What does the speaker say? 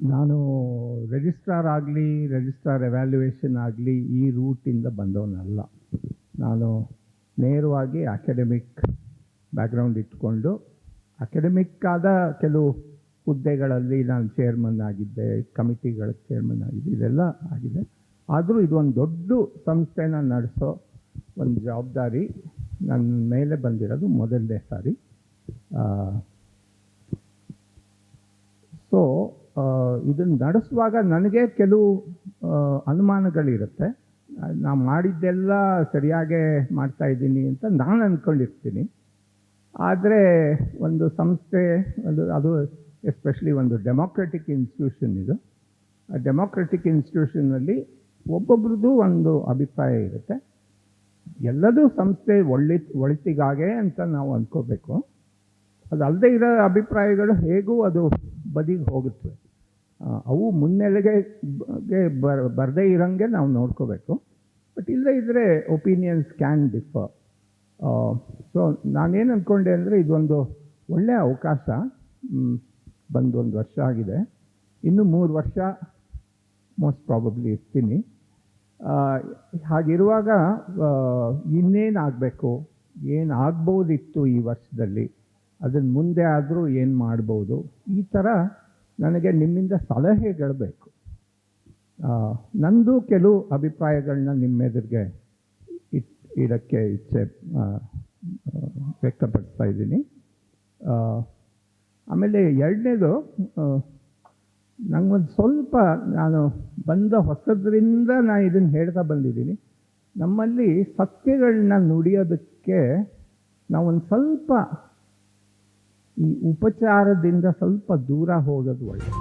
ನಾನು ರಿಜಿಸ್ಟ್ರಾರ್ ಆಗಲಿ, registrar evaluation ಆಗಲಿ ಈ ರೂಟಿಂದ ಬಂದವನಲ್ಲ. ನಾನು ನೇರವಾಗಿ ಅಕಾಡೆಮಿಕ್ ಬ್ಯಾಕ್ಗ್ರೌಂಡ್ ಇಟ್ಕೊಂಡು ಅಕಾಡೆಮಿಕ್ ಆದ ಕೆಲವು ಹುದ್ದೆಗಳಲ್ಲಿ ನಾನು ಚೇರ್ಮನ್ ಆಗಿದ್ದೆ, ಕಮಿಟಿಗಳ ಚೇರ್ಮನ್ ಆಗಿದ್ದೆ, ಇದೆಲ್ಲ ಆಗಿದೆ. ಆದರೂ ಇದೊಂದು ದೊಡ್ಡ ಸಂಸ್ಥೆನ ನಡೆಸೋ ಒಂದು ಜವಾಬ್ದಾರಿ ನನ್ನ ಮೇಲೆ ಬಂದಿರೋದು ಮೊದಲನೇ ಸಾರಿ. ಸೊ ಇದನ್ನು ನಡೆಸುವಾಗ ನನಗೆ ಕೆಲವು ಅನುಮಾನಗಳಿರುತ್ತೆ. ನಾನು ಮಾಡಿದ್ದೆಲ್ಲ ಸರಿಯಾಗೇ ಮಾಡ್ತಾಯಿದ್ದೀನಿ ಅಂತ ನಾನು ಅಂದ್ಕೊಂಡಿರ್ತೀನಿ. ಆದರೆ ಒಂದು ಸಂಸ್ಥೆ ಅದು ಎಸ್ಪೆಷಲಿ ಒಂದು ಡೆಮೋಕ್ರೆಟಿಕ್ ಇನ್ಸ್ಟಿಟ್ಯೂಷನ್ ಇದು. ಆ ಡೆಮೋಕ್ರೆಟಿಕ್ ಇನ್ಸ್ಟಿಟ್ಯೂಷನ್ನಲ್ಲಿ ಒಬ್ಬೊಬ್ರದ್ದು ಒಂದು ಅಭಿಪ್ರಾಯ ಇರುತ್ತೆ. ಎಲ್ಲದೂ ಸಂಸ್ಥೆ ಒಳಿತಿಗಾಗೆ ಅಂತ ನಾವು ಅಂದ್ಕೋಬೇಕು. ಅದು ಅಲ್ಲದೆ ಇರೋ ಅಭಿಪ್ರಾಯಗಳು ಹೇಗೂ ಅದು ಬದಿಗೆ ಹೋಗುತ್ತೆ. ಅವು ಮುನ್ನೆಲೆಗೆ ಬರದೇ ಇರೋಂಗೆ ನಾವು ನೋಡ್ಕೋಬೇಕು. ಬಟ್ ಇಲ್ಲದೇ ಇದ್ದರೆ ಒಪಿನಿಯನ್ಸ್ ಕ್ಯಾನ್ ಡಿಫರ್. ಸೊ ನಾನೇನು ಅಂದ್ಕೊಂಡೆ ಅಂದರೆ ಇದೊಂದು ಒಳ್ಳೆಯ ಅವಕಾಶ. ಬಂದು 1 ವರ್ಷ ಆಗಿದೆ, ಇನ್ನೂ 3 ವರ್ಷ ಮೋಸ್ಟ್ ಪ್ರಾಬಬ್ಲಿ ಇರ್ತೀನಿ. ಹಾಗಿರುವಾಗ ಇನ್ನೇನಾಗಬೇಕು, ಏನು ಆಗ್ಬೋದಿತ್ತು ಈ ವರ್ಷದಲ್ಲಿ, ಅದನ್ನು ಮುಂದೆ ಆದರೂ ಏನು ಮಾಡ್ಬೋದು, ಈ ಥರ ನನಗೆ ನಿಮ್ಮಿಂದ ಸಲಹೆಗಳು ಬೇಕು. ನಂದು ಕೆಲವು ಅಭಿಪ್ರಾಯಗಳನ್ನ ನಿಮ್ಮೆದುರಿಗೆ ಇಡಕ್ಕೆ ಇಚ್ಛೆ ವ್ಯಕ್ತಪಡಿಸ್ತಾ ಇದ್ದೀನಿ. ಆಮೇಲೆ ಎರಡನೇದು, ನಂಗೊಂದು ಸ್ವಲ್ಪ ನಾನು ಬಂದ ಹೊಸದ್ರಿಂದ ನಾನು ಇದನ್ನು ಹೇಳ್ತಾ ಬಂದಿದ್ದೀನಿ. ನಮ್ಮಲ್ಲಿ ಸತ್ಯಗಳನ್ನ ನುಡಿಯೋದಕ್ಕೆ ನಾವೊಂದು ಸ್ವಲ್ಪ ಈ ಉಪಚಾರದಿಂದ ಸ್ವಲ್ಪ ದೂರ ಹೋಗೋದು ಒಳ್ಳೆಯದು.